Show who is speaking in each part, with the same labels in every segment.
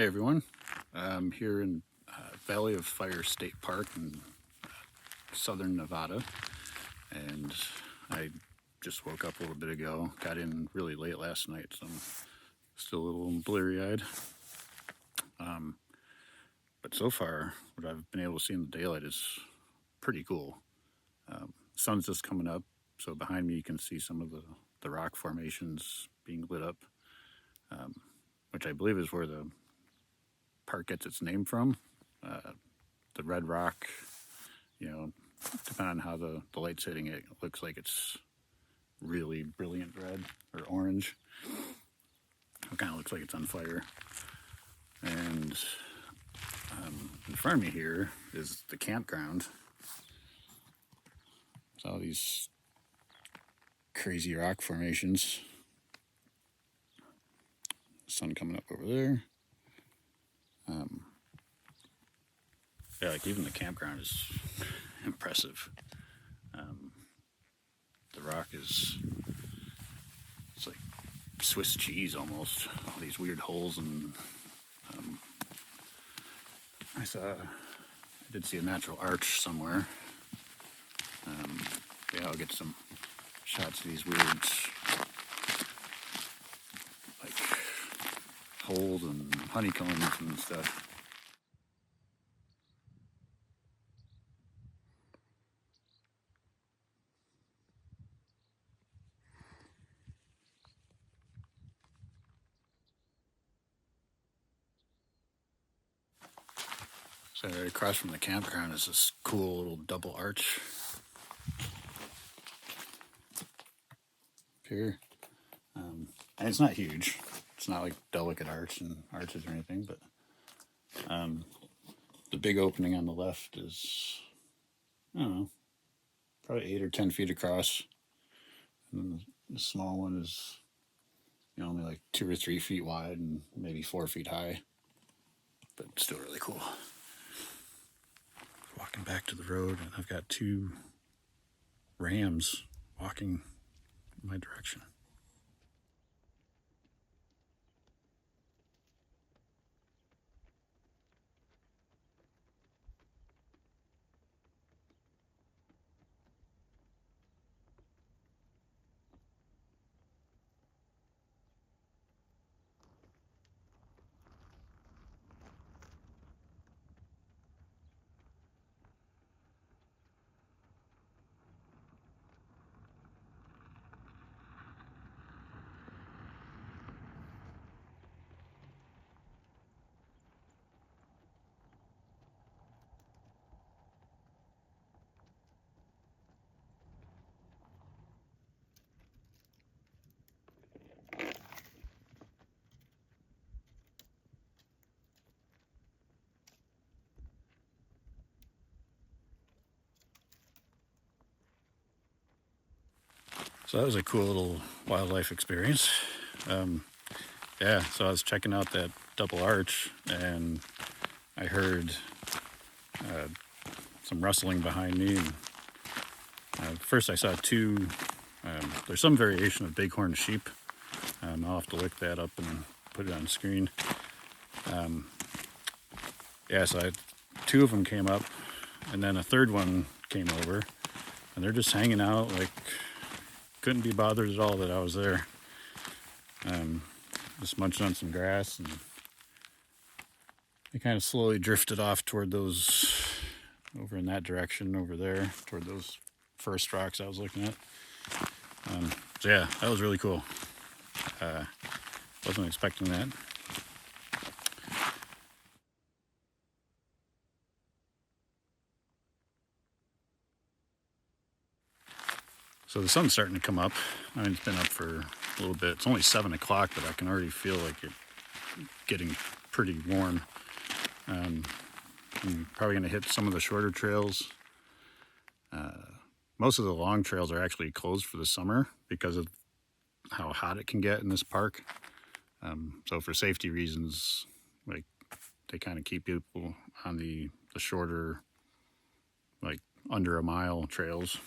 Speaker 1: Hey everyone, I'm here in Valley of Fire State Park in southern Nevada, and I just woke up a little bit ago. Got in really late last night, so I'm still a little bleary-eyed. But so far, what I've been able to see in the daylight is pretty cool. Sun's just coming up, so behind me you can see some of the rock formations being lit up, which I believe is where the park gets its name from. The red rock, depending on how the light's hitting it, it looks like it's really brilliant red or orange. It kind of looks like it's on fire. And in front of me here is the campground. It's all these crazy rock formations. Sun coming up over there. Yeah, like even the campground is impressive. The rock it's like Swiss cheese almost. All these weird holes, and I did see a natural arch somewhere. Yeah, I'll get some shots of these weird like holes and honeycombs and stuff. So right across from the campground is this cool little double arch here. And it's not huge. It's not like delicate arches or anything, but the big opening on the left is, I don't know, probably 8 or 10 feet across. And then the small one is, only like 2 or 3 feet wide and maybe 4 feet high, but still really cool. Walking back to the road, and I've got 2 rams walking in my direction. So that was a cool little wildlife experience. Yeah, so I was checking out that double arch, and I heard some rustling behind me. And first I saw 2, there's some variation of bighorn sheep. I'll have to look that up and put it on screen. Yeah, so 2 of them came up, and then a third one came over, and they're just hanging out, like couldn't be bothered at all that I was there. Just munching on some grass, and they kind of slowly drifted off toward those, over in that direction over there, toward those first rocks I was looking at. So yeah, that was really cool. Wasn't expecting that. So the sun's starting to come up. I mean, it's been up for a little bit. It's only 7 o'clock, but I can already feel like it getting pretty warm. I'm probably going to hit some of the shorter trails. Most of the long trails are actually closed for the summer because of how hot it can get in this park. So for safety reasons, like they kind of keep people on the shorter, like under a mile trails.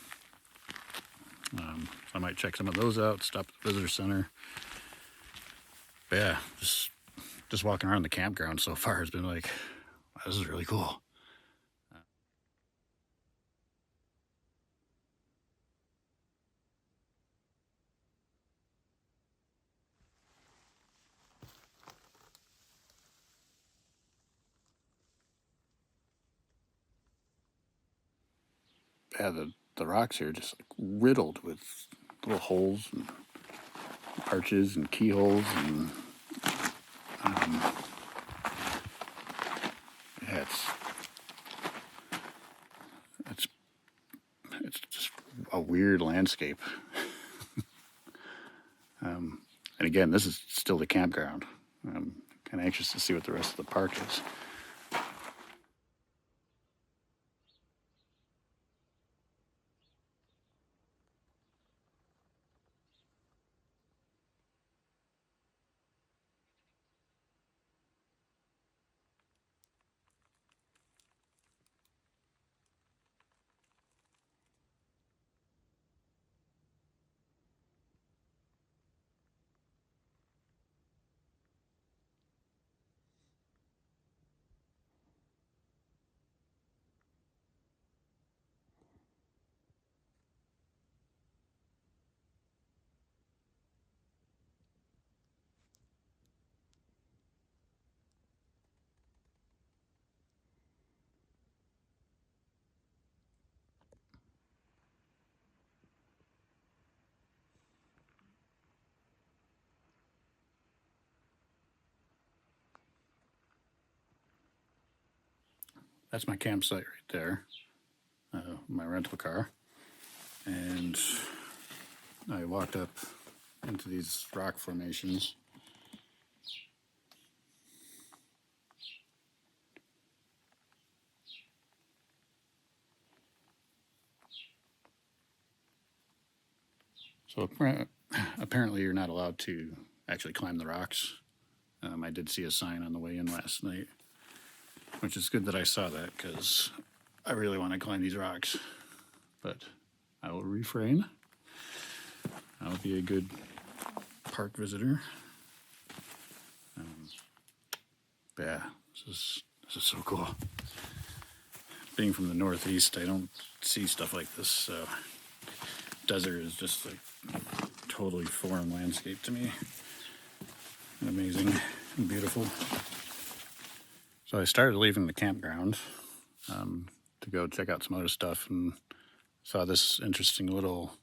Speaker 1: I might check some of those out, stop at the visitor center. But yeah, just just walking around the campground so far has been like, wow, this is really cool. Yeah, the rocks here are just like riddled with little holes and arches and keyholes, and um, yeah, it's it's just a weird landscape. And again, this is still the campground. I'm kind of anxious to see what the rest of the park is. That's my campsite right there, my rental car. And I walked up into these rock formations. So apparently you're not allowed to actually climb the rocks. I did see a sign on the way in last night, which is good that I saw that because I really want to climb these rocks. But I will refrain. I'll be a good park visitor. Yeah, this is so cool. Being from the Northeast, I don't see stuff like this. So desert is just like totally foreign landscape to me. Amazing and beautiful. So I started leaving the campground to go check out some other stuff, and saw this interesting little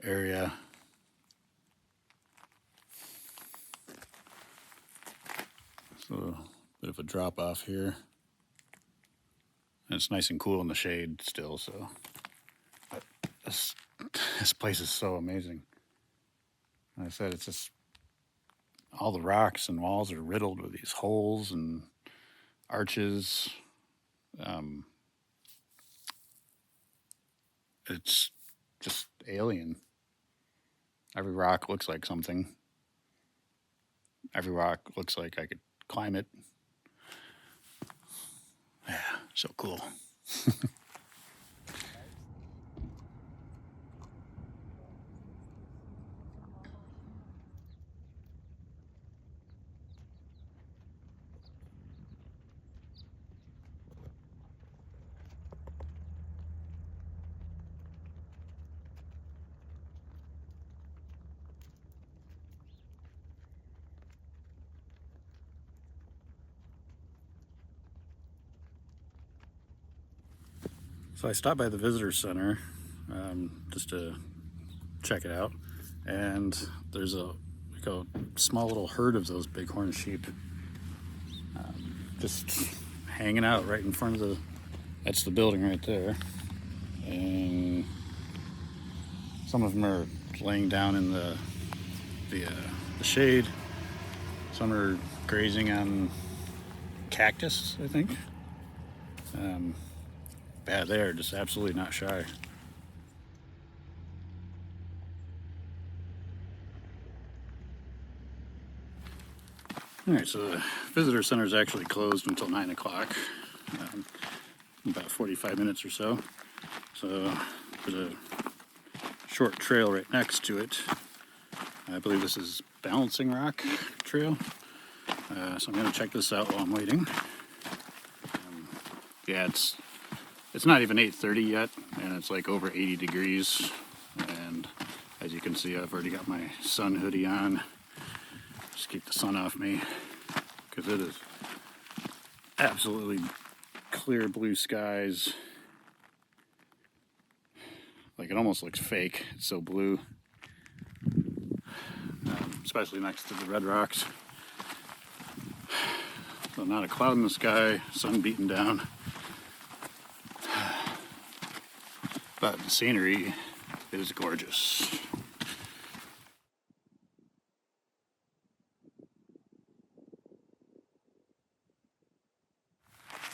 Speaker 1: area. So a bit of a drop off here. And it's nice and cool in the shade still, so but this place is so amazing. Like I said, it's just all the rocks and walls are riddled with these holes and arches. Um, it's just alien. Every rock looks like something. Every rock looks like I could climb it. Yeah, so cool. So I stopped by the visitor center just to check it out, and there's like a small little herd of those bighorn sheep just hanging out right in front of that's the building right there, and some of them are laying down in the shade. Some are grazing on cactus, I think. Yeah, they are just absolutely not shy. All right, so the visitor center is actually closed until 9 o'clock, about 45 minutes or so. So there's a short trail right next to it. I believe this is Balancing Rock Trail. So I'm going to check this out while I'm waiting. Yeah, it's not even 8:30 yet, and it's like over 80 degrees. And as you can see, I've already got my sun hoodie on. Just keep the sun off me, because it is absolutely clear blue skies. Like, it almost looks fake. It's so blue, especially next to the red rocks. So not a cloud in the sky, sun beating down. But the scenery is gorgeous.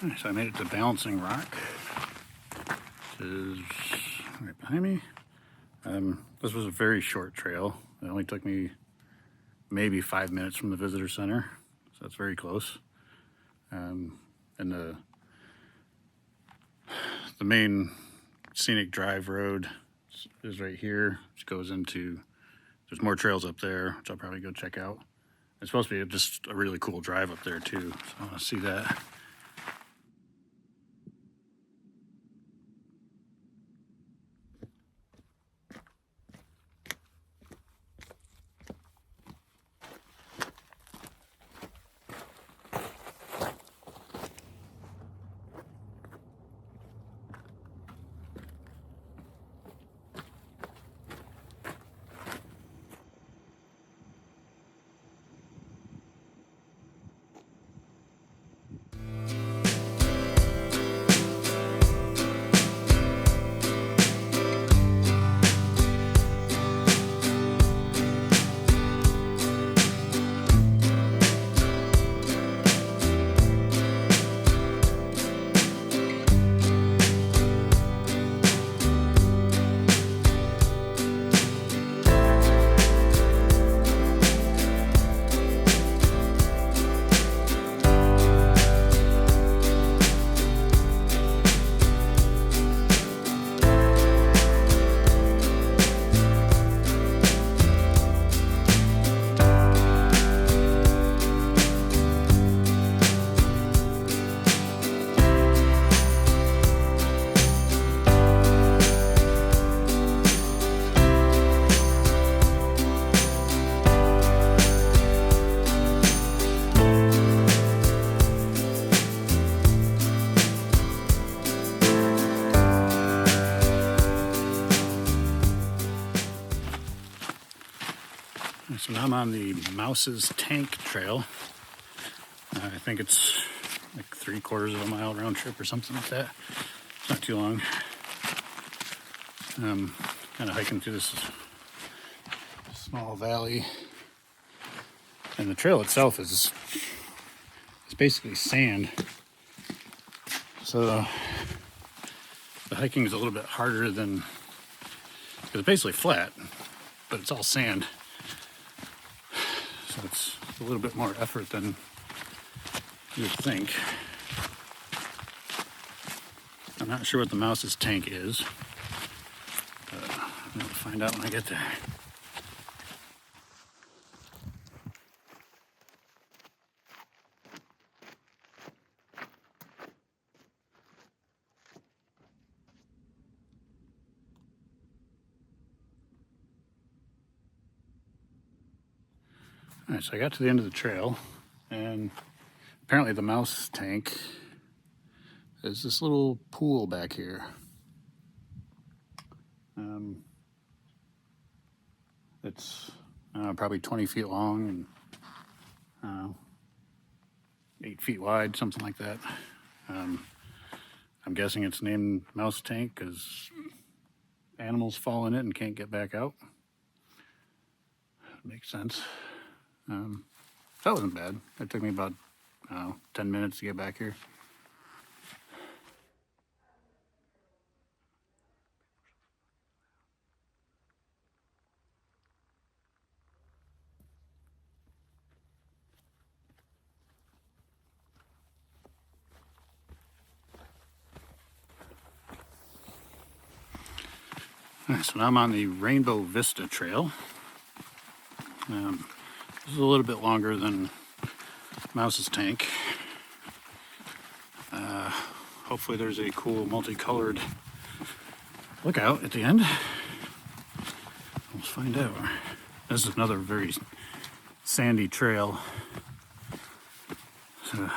Speaker 1: Alright, so I made it to Balancing Rock, which is right behind me. This was a very short trail. It only took me maybe 5 minutes from the visitor center, so that's very close. And the main scenic drive road is right here, which goes into, there's more trails up there, which I'll probably go check out. It's supposed to be just a really cool drive up there too, so I want to see that. So now I'm on the Mouse's Tank Trail. I think it's like 3/4 of a mile round trip or something like that. It's not too long. Kind of hiking through this small valley. And the trail itself is basically sand. So the hiking is a little bit harder than, because it's basically flat, but it's all sand. So it's a little bit more effort than you'd think. I'm not sure what the Mouse's Tank is, but I'm going to find out when I get there. Alright, so I got to the end of the trail, and apparently the Mouse Tank is this little pool back here. It's probably 20 feet long and 8 feet wide, something like that. I'm guessing it's named Mouse Tank because animals fall in it and can't get back out. Makes sense. That wasn't bad. It took me about 10 minutes to get back here. All right, so now I'm on the Rainbow Vista Trail. This is a little bit longer than Mouse's tank. Hopefully there's a cool multicolored lookout at the end. Let's find out. This is another very sandy trail. So,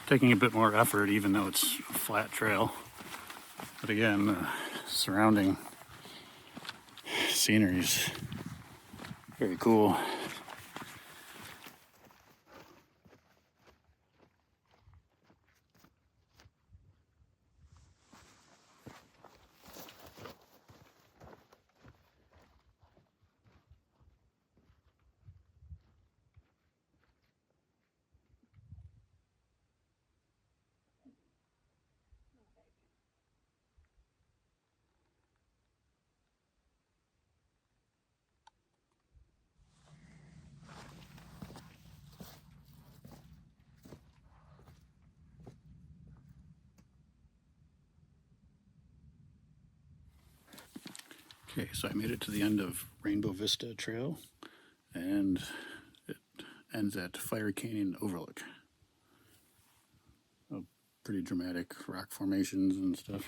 Speaker 1: taking a bit more effort even though it's a flat trail. But again, the surrounding scenery is very cool. Okay, so I made it to the end of Rainbow Vista Trail, and it ends at Fire Canyon Overlook. Oh, pretty dramatic rock formations and stuff.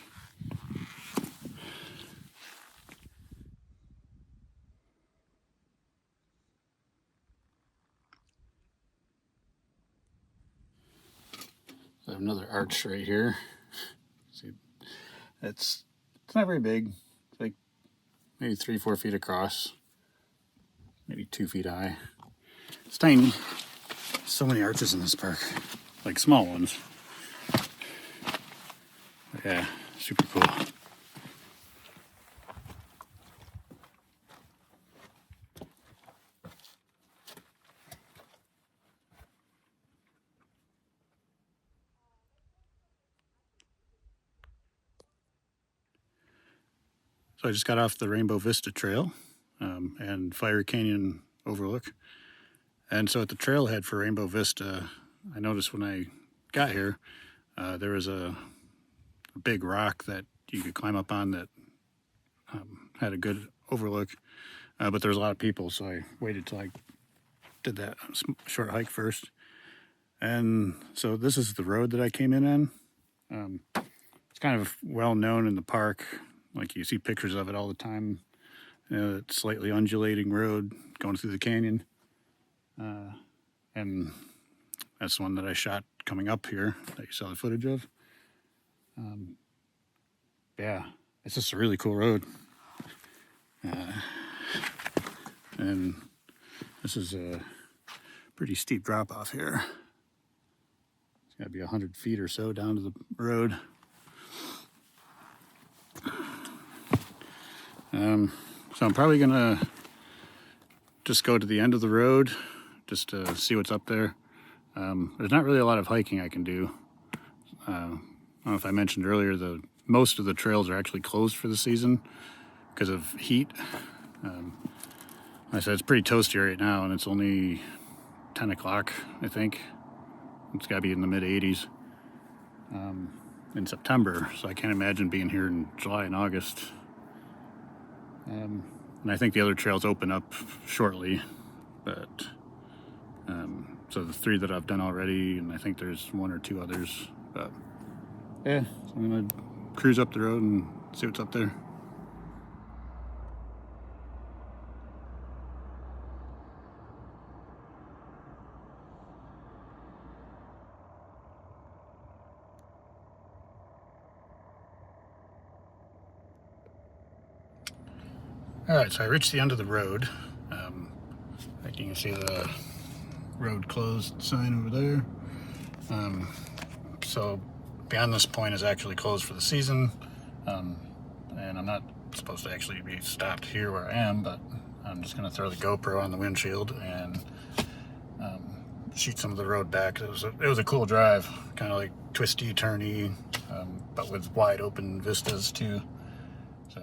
Speaker 1: I have another arch right here. See, it's not very big. It's like maybe 3-4 feet across, maybe 2 feet high. It's tiny. So many arches in this park, like small ones. But yeah, super cool. So I just got off the Rainbow Vista Trail and Fire Canyon Overlook. And so at the trailhead for Rainbow Vista, I noticed when I got here, there was a big rock that you could climb up on that had a good overlook. But there was a lot of people, so I waited till I did that short hike first. And so this is the road that I came in on. It's kind of well known in the park. Like you see pictures of it all the time. It's slightly undulating road going through the canyon. And that's the one that I shot coming up here that you saw the footage of. Yeah, it's just a really cool road. And this is a pretty steep drop off here. It's got to be 100 feet or so down to the road. So I'm probably gonna just go to the end of the road just to see what's up there. There's not really a lot of hiking I can do. I don't know if I mentioned earlier, most of the trails are actually closed for the season because of heat. I said it's pretty toasty right now, and it's only 10 o'clock, I think. It's got to be in the mid 80s in September, so I can't imagine being here in July and August. And I think the other trails open up shortly, but so the 3 that I've done already, and I think there's 1 or 2 others. But yeah, so I'm gonna cruise up the road and see what's up there. All right, so I reached the end of the road. Like you can see the road closed sign over there. So beyond this point is actually closed for the season. And I'm not supposed to actually be stopped here where I am, but I'm just gonna throw the GoPro on the windshield and shoot some of the road back. It was a cool drive, kind of like twisty, turny, but with wide open vistas too. So.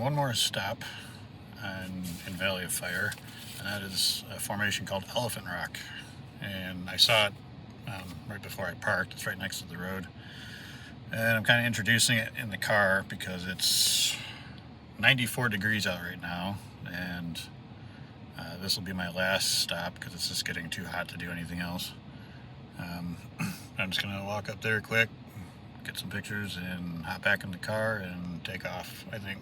Speaker 1: one more stop in Valley of Fire, and that is a formation called Elephant Rock. And I saw it right before I parked. It's right next to the road. And I'm kind of introducing it in the car because it's 94 degrees out right now, and this will be my last stop because it's just getting too hot to do anything else. I'm just gonna walk up there quick, get some pictures, and hop back in the car and take off, I think.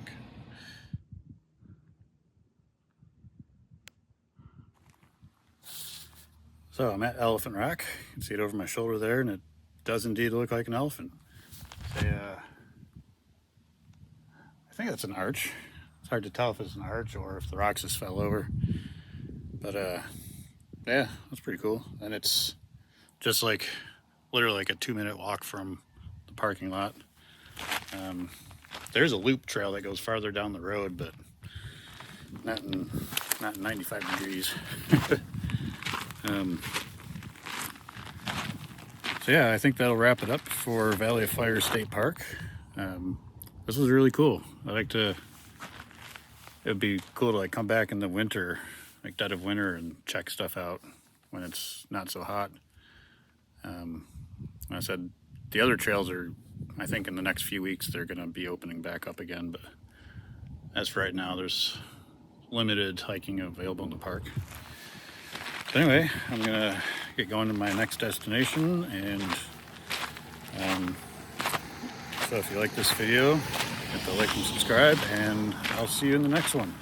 Speaker 1: So I'm at Elephant Rock. You can see it over my shoulder there, and it does indeed look like an elephant. I think that's an arch. It's hard to tell if it's an arch or if the rocks just fell over. But yeah, that's pretty cool. And it's just like literally like a 2-minute walk from the parking lot. There's a loop trail that goes farther down the road, but not in 95 degrees. So yeah, I think that'll wrap it up for Valley of Fire State Park. This was really cool. It'd be cool to like come back in the winter, like dead of winter, and check stuff out when it's not so hot. I said the other trails are, I think in the next few weeks they're going to be opening back up again, but as for right now, there's limited hiking available in the park. So anyway, I'm gonna get going to my next destination, and so if you like this video, hit the like and subscribe, and I'll see you in the next one.